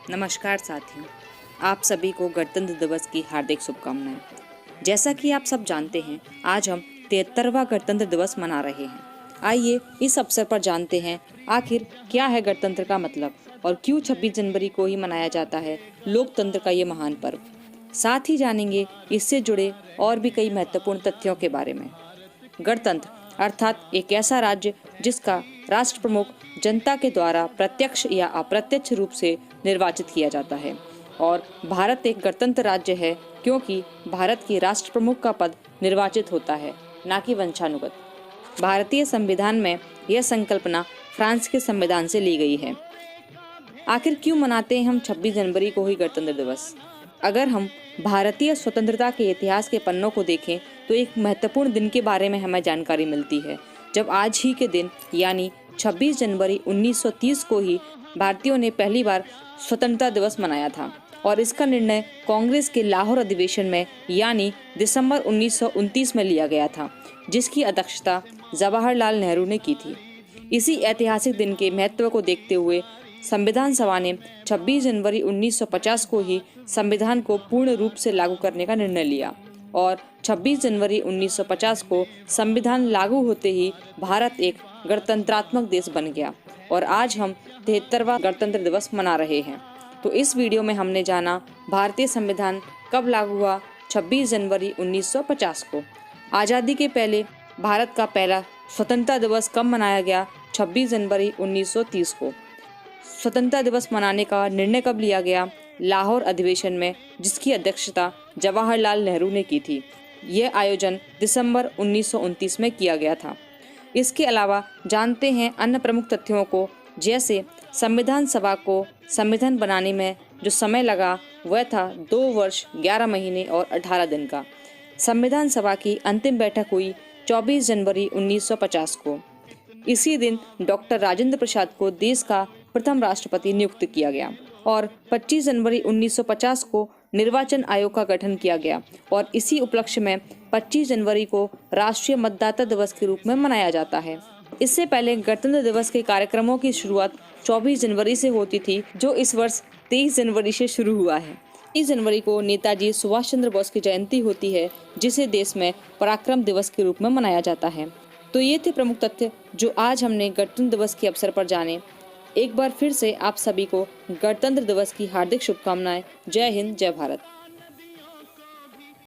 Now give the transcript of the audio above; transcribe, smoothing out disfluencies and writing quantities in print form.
नमस्कार साथियों, आप सभी को गणतंत्र दिवस की हार्दिक शुभकामनाएं। जैसा कि आप सब जानते हैं, आज हम 73वां गणतंत्र दिवस मना रहे हैं। आइए इस अवसर पर जानते हैं आखिर क्या है गणतंत्र का मतलब और क्यों 26 जनवरी को ही मनाया जाता है लोकतंत्र का ये महान पर्व। साथ ही जानेंगे इससे जुड़े और भी कई महत्वपूर्ण तथ्यों के बारे में। गणतंत्र अर्थात एक ऐसा राज्य जिसका राष्ट्र प्रमुख जनता के द्वारा प्रत्यक्ष या अप्रत्यक्ष रूप से निर्वाचित किया जाता है। और भारत एक गणतंत्र राज्य है क्योंकि भारत के राष्ट्र प्रमुख का पद निर्वाचित होता है, न कि वंशानुगत। भारतीय संविधान में यह संकल्पना फ्रांस के संविधान से ली गई है। आखिर क्यों मनाते हैं हम 26 जनवरी को ही गणतंत्र दिवस? अगर हम भारतीय स्वतंत्रता के इतिहास के पन्नों को देखें तो एक महत्वपूर्ण दिन के बारे में हमें जानकारी मिलती है, जब आज ही के दिन यानी 26 जनवरी 1930 को ही भारतीयों ने पहली बार स्वतंत्रता दिवस मनाया था। और इसका निर्णय कांग्रेस के लाहौर अधिवेशन में यानी दिसंबर 1929 में लिया गया था, जिसकी अध्यक्षता जवाहरलाल नेहरू ने की थी। इसी ऐतिहासिक दिन के महत्व को देखते हुए संविधान सभा ने 26 जनवरी 1950 को ही संविधान को पूर्ण रूप से लागू करने का निर्णय लिया और 26 जनवरी 1950 को संविधान लागू होते ही भारत एक गणतंत्रात्मक देश बन गया और आज हम 73वां गणतंत्र दिवस मना रहे हैं। तो इस वीडियो में हमने जाना भारतीय संविधान कब लागू हुआ 26 जनवरी 1950 को, आज़ादी के पहले भारत का पहला स्वतंत्रता दिवस कब मनाया गया 26 जनवरी 1930 को, स्वतंत्रता दिवस मनाने का निर्णय कब लिया गया लाहौर अधिवेशन में, जिसकी अध्यक्षता जवाहरलाल नेहरू ने की थी। यह आयोजन दिसंबर 1929 में किया गया था। इसके अलावा जानते हैं अन्य प्रमुख तथ्यों को, जैसे संविधान सभा को संविधान बनाने में जो समय लगा वह था 2 वर्ष 11 महीने और 18 दिन का। संविधान सभा की अंतिम बैठक हुई 24 जनवरी 1950 को। इसी दिन डॉक्टर राजेंद्र प्रसाद को देश का प्रथम राष्ट्रपति नियुक्त किया गया और 25 जनवरी 1950 को निर्वाचन आयोग का गठन किया गया और इसी उपलक्ष्य में 25 जनवरी को राष्ट्रीय मतदाता दिवस के रूप में मनाया जाता है। इससे पहले गणतंत्र दिवस के कार्यक्रमों की शुरुआत 24 जनवरी से होती थी, जो इस वर्ष 23 जनवरी से शुरू हुआ है। 30 जनवरी को नेताजी सुभाष चंद्र बोस की जयंती होती है, जिसे देश में पराक्रम दिवस के रूप में मनाया जाता है। तो ये थे प्रमुख तथ्य जो आज हमने गणतंत्र दिवस के अवसर पर जाने। एक बार फिर से आप सभी को गणतंत्र दिवस की हार्दिक शुभकामनाएं। जय हिंद, जय भारत।